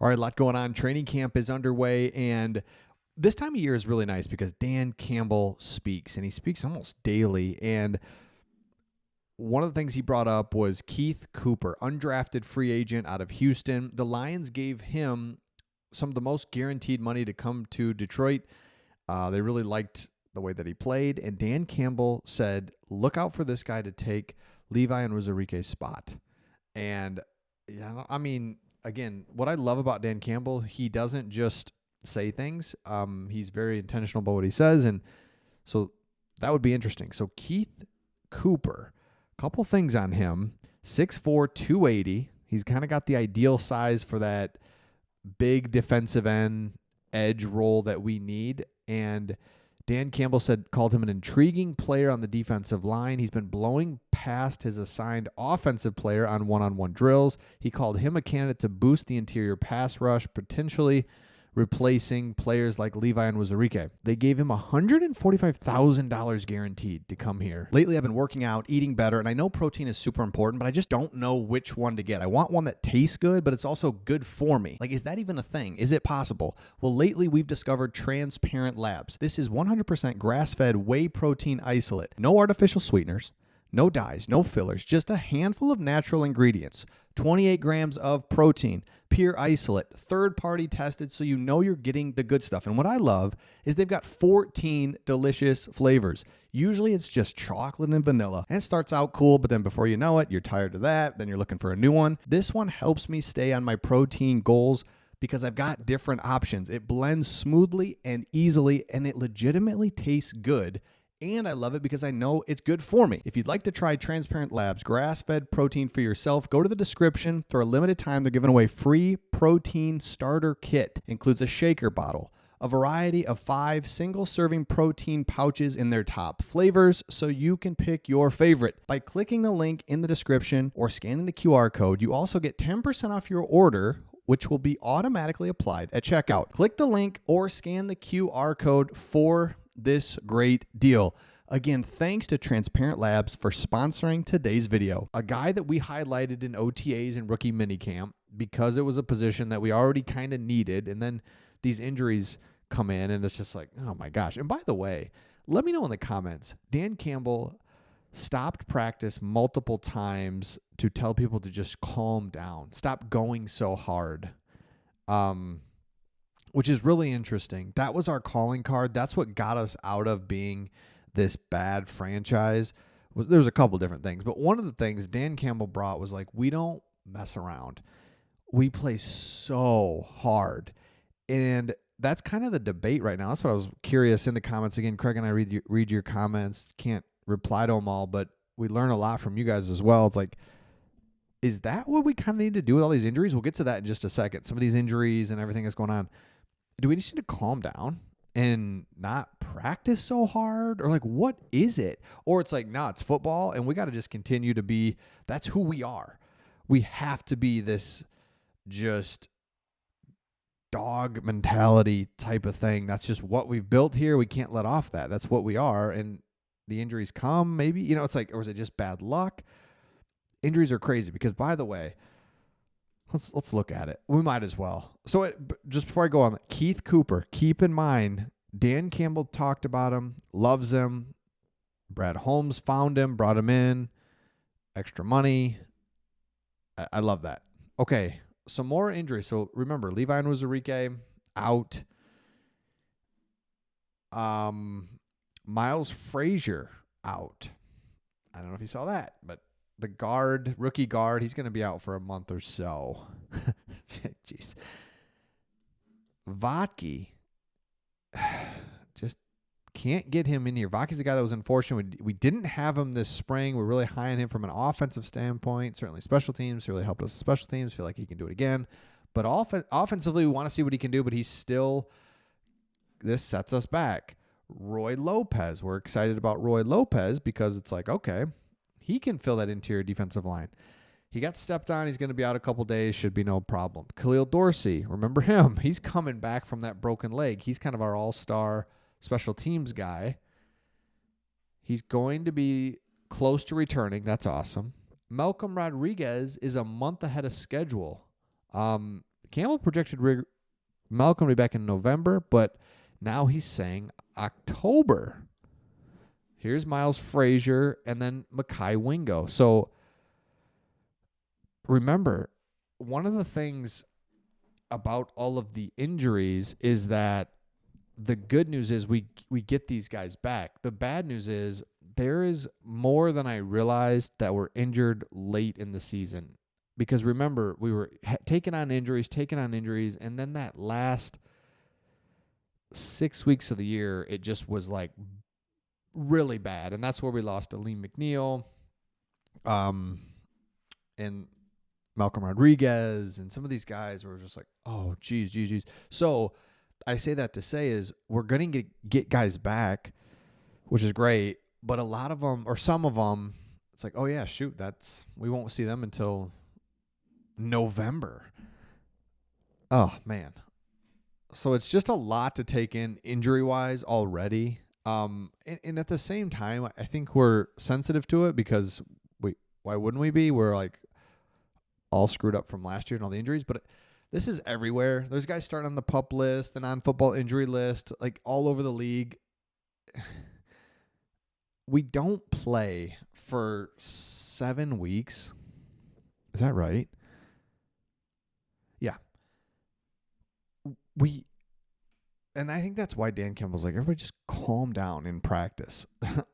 All right, a lot going on. Training camp is underway, and this time of year is really nice because Dan Campbell speaks, and he speaks almost daily. And one of the things he brought up was Keith Cooper, undrafted free agent out of Houston. The Lions gave him some of the most guaranteed money to come to Detroit. They really liked the way that he played, and Dan Campbell said, look out for this guy to take Levi Onwuzurike's spot. And, I mean, again, what I love about Dan Campbell, he doesn't just say things. He's very intentional about what he says, and so that would be interesting. So Keith Cooper, a couple things on him, 6'4", 280. He's kind of got the ideal size for that big defensive end edge role that we need, and Dan Campbell called him an intriguing player on the defensive line. He's been blowing past his assigned offensive player on one-on-one drills. He called him a candidate to boost the interior pass rush, potentially replacing players like Levi Onwuzurike. They gave him $145,000 guaranteed to come here. Lately, I've been working out, eating better, and I know protein is super important, but I just don't know which one to get. I want one that tastes good, but it's also good for me. Like, is that even a thing? Is it possible? Well, lately, we've discovered Transparent Labs. This is 100% grass-fed whey protein isolate. No artificial sweeteners, no dyes, no fillers, just a handful of natural ingredients. 28 grams of protein, pure isolate, third-party tested, so you know you're getting the good stuff. And what I love is they've got 14 delicious flavors. Usually it's just chocolate and vanilla, and it starts out cool, but then before you know it, you're tired of that, then you're looking for a new one. This one helps me stay on my protein goals because I've got different options. It blends smoothly and easily, and it legitimately tastes good. And I love it because I know it's good for me. If you'd like to try Transparent Labs grass-fed protein for yourself, go to the description. For a limited time, they're giving away free protein starter kit. Includes a shaker bottle, a variety of 5 single-serving protein pouches in their top flavors, so you can pick your favorite. By clicking the link in the description or scanning the QR code, you also get 10% off your order, which will be automatically applied at checkout. Click the link or scan the QR code for this great deal. Again, thanks to Transparent Labs for sponsoring today's video. A guy that we highlighted in OTAs and rookie minicamp because it was a position that we already kind of needed, and then these injuries come in, and it's just like, oh my gosh. And by the way, let me know in the comments, Dan Campbell stopped practice multiple times to tell people to just calm down, stop going so hard. Which is really interesting. That was our calling card. That's what got us out of being this bad franchise. There's a couple different things, but one of the things Dan Campbell brought was like, we don't mess around. We play so hard. And that's kind of the debate right now. That's what I was curious in the comments. Again, Craig and I read your comments. Can't reply to them all, but we learn a lot from you guys as well. It's like, is that what we kind of need to do with all these injuries? We'll get to that in just a second. Some of these injuries and everything that's going on. Do we just need to calm down and not practice so hard? Or like, what is it? Or it's like, nah, it's football and we got to just continue to be, that's who we are. We have to be this just dog mentality type of thing. That's just what we've built here. We can't let off that. That's what we are. And the injuries come, maybe, it's like, or is it just bad luck? Injuries are crazy because, by the way, Let's look at it. We might as well. So just before I go on, Keith Cooper, keep in mind, Dan Campbell talked about him, loves him. Brad Holmes found him, brought him in, extra money. I love that. Okay, some more injuries. So remember, Levi Onwuzurike out. Miles Frazier out. I don't know if you saw that, but the rookie guard, he's going to be out for a month or so. Jeez. Vatke, just can't get him in here. Vatke's the guy that was unfortunate. We didn't have him this spring. We're really high on him from an offensive standpoint. Certainly special teams. Really helped us with special teams. Feel like he can do it again. But offensively, we want to see what he can do, but this sets us back. Roy Lopez. We're excited about Roy Lopez because it's like, okay, he can fill that interior defensive line. He got stepped on. He's going to be out a couple days. Should be no problem. Khalil Dorsey, remember him? He's coming back from that broken leg. He's kind of our all-star special teams guy. He's going to be close to returning. That's awesome. Malcolm Rodriguez is a month ahead of schedule. Campbell projected Malcolm to be back in November, but now he's saying October. Here's Miles Frazier and then Mekhi Wingo. So remember, one of the things about all of the injuries is that the good news is we get these guys back. The bad news is there is more than I realized that were injured late in the season. Because remember, we were taking on injuries, and then that last 6 weeks of the year, it just was like really bad. And that's where we lost Aleem McNeil, and Malcolm Rodriguez, and some of these guys were just like, oh, geez. So I say that to say is we're going to get guys back, which is great. But a lot of them, or some of them, it's like, oh, yeah, shoot, we won't see them until November. Oh, man. So it's just a lot to take in injury-wise already. And at the same time, I think we're sensitive to it because why wouldn't we be? We're like all screwed up from last year and all the injuries. But this is everywhere. There's guys starting on the PUP list, the non-football injury list, like all over the league. We don't play for 7 weeks. Is that right? Yeah. And I think that's why Dan Campbell's like, everybody just calm down in practice.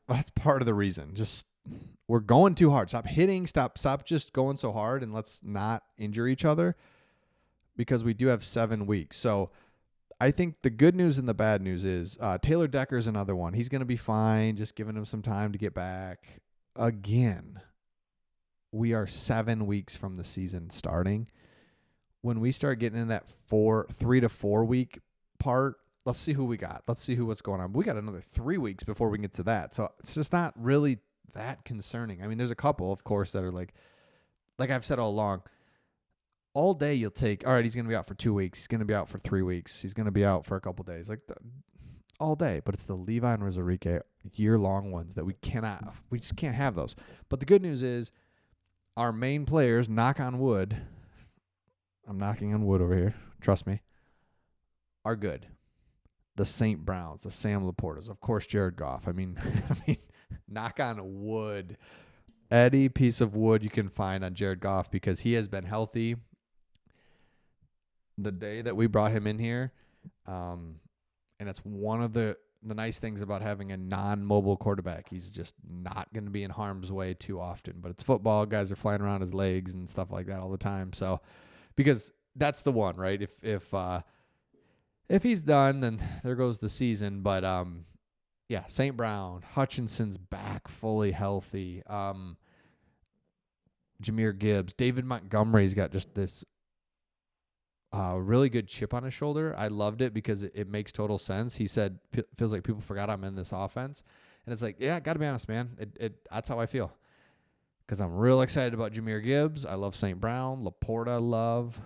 That's part of the reason. Just, we're going too hard. Stop hitting. Stop just going so hard, and let's not injure each other because we do have 7 weeks. So I think the good news and the bad news is Taylor Decker's another one. He's going to be fine, just giving him some time to get back. Again, we are 7 weeks from the season starting. When we start getting in that 3 to 4 week part, let's see who we got. Let's see what's going on. We got another 3 weeks before we can get to that. So it's just not really that concerning. I mean, there's a couple, of course, that are like I've said all along, all day you'll take, all right, he's going to be out for 2 weeks. He's going to be out for 3 weeks. He's going to be out for a couple days, all day. But it's the Levi and Rosarique year-long ones that we just can't have those. But the good news is our main players, knock on wood, I'm knocking on wood over here, trust me, are good. The St. Browns, the Sam Laportas, of course, Jared Goff. I mean, knock on wood. Any piece of wood you can find on Jared Goff because he has been healthy the day that we brought him in here. And it's one of the nice things about having a non-mobile quarterback. He's just not going to be in harm's way too often. But it's football. Guys are flying around his legs and stuff like that all the time. So, because that's the one, right? If he's done, then there goes the season. But yeah, St. Brown, Hutchinson's back fully healthy. Jahmyr Gibbs, David Montgomery's got just this really good chip on his shoulder. I loved it because it makes total sense. He said, feels like people forgot I'm in this offense. And it's like, yeah, got to be honest, man. That's how I feel. Because I'm real excited about Jahmyr Gibbs. I love St. Brown. Laporta, love.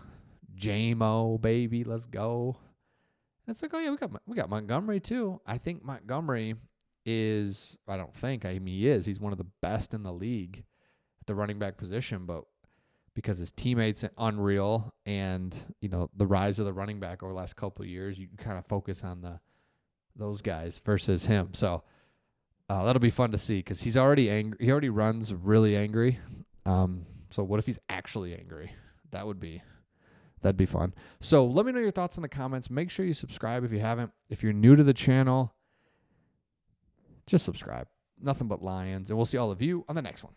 J-Mo, baby, let's go. And it's like, oh, yeah, we got Montgomery, too. I think Montgomery is, I don't think, I mean, he is. He's one of the best in the league at the running back position, but because his teammates are unreal and, you know, the rise of the running back over the last couple of years, you kind of focus on those guys versus him. So that'll be fun to see because he's already angry. He already runs really angry. So what if he's actually angry? That'd be fun. So let me know your thoughts in the comments. Make sure you subscribe if you haven't. If you're new to the channel, just subscribe. Nothing but Lions. And we'll see all of you on the next one.